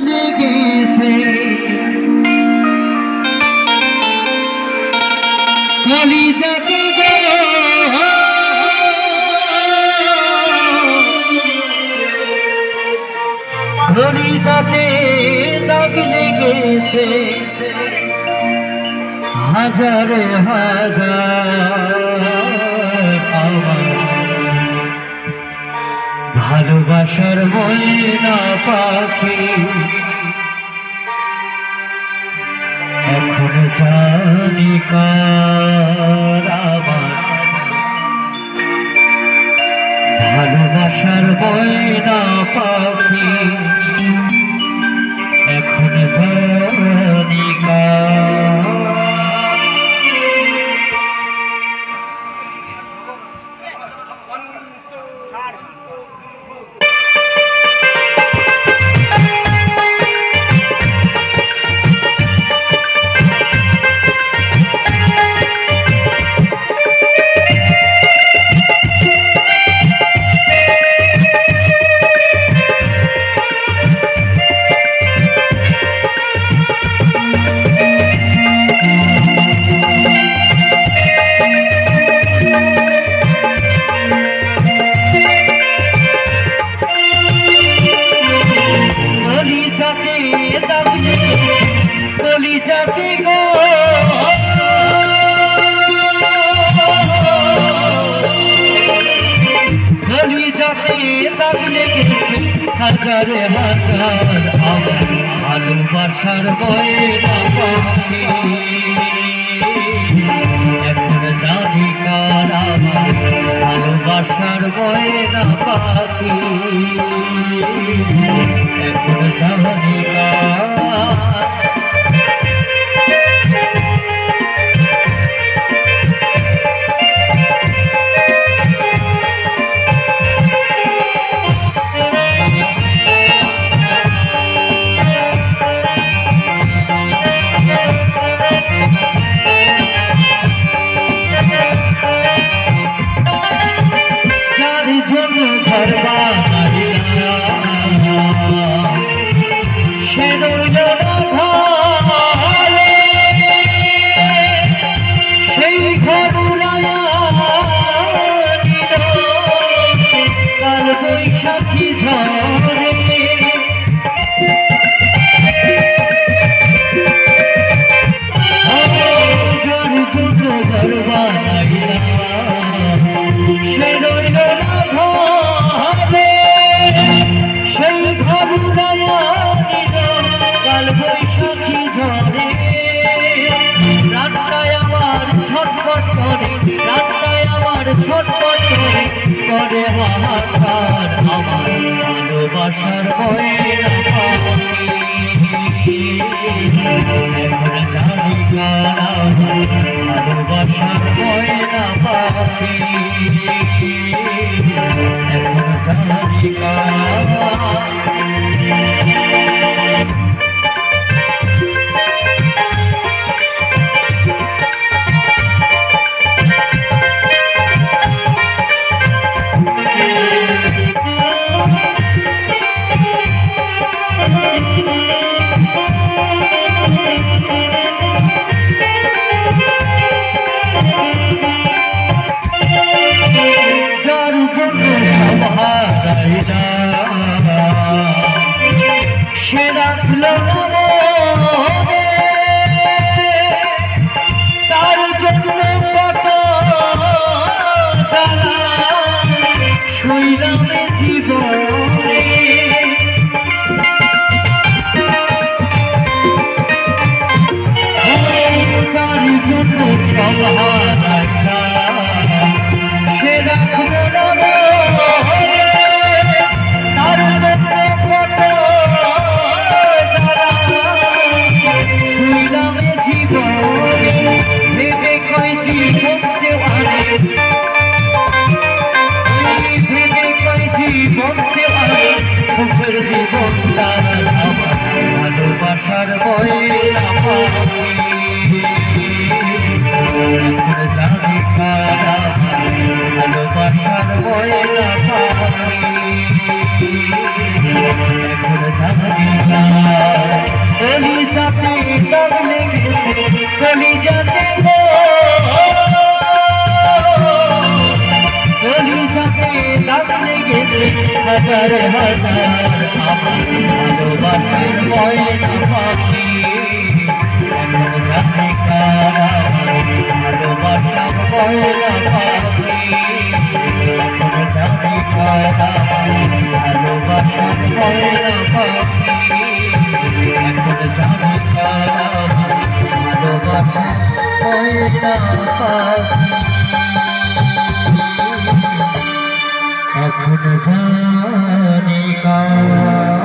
লেগেছে কলিজাতে কলিজাতে দাগ লেগেছে হাজারে হাজার ভালোবাসার ময়না পাখি এখন জানি কার আমার ভালোবাসার ময়না পাখি এখন জানি কার। কলিজাতে গো কলিজাতে দাগ লেগেছে হাজারে হাজার আমার ভালোবাসার ময়না পাখি এখন জানি কার আমার ভালোবাসার ময়না পাখি এখন জানি কার। বৈশাখী ঝরে যার জন্য ঘর বানাইলাম সে রইল না ঘরে সেই ঘর নিল কাল বৈশাখী ঝরে রাতটায় আমার ছটফট করে রাতটায় আমার ছটফট করে হাহাকার আমার ভালোবাসার ময়না পাখি এখন জানি কার আমার ভালোবাসার ময়না পাখি এখন জানি কার। সে রাখলো তার জন্য কত জ্বালা শুইলাম জীবনে তার জন্য সব সে রাখলো তার জন্য কত শুইলাম জীবনে ভেবে কয় জীবন দেওয়ারে ভেবে কয় জীবন দেওয়ারে সুখের জীবন দান আমার ভালোবাসার ময়না পাখি এখন জানি কার আমার ভালোবাসার ময়না পাখি এখন জানি কার। দেখেছি হাজার হাজার আমার ভালোবাসার ময়না পাখি এখন জানি কারা ভালোবাসার ময়না পাখি এখন জানি কারা ভালোবাসার ময়না পাখি এখন জানি কারা ভালোবাসার ময়না পাখি এখন জানি কারা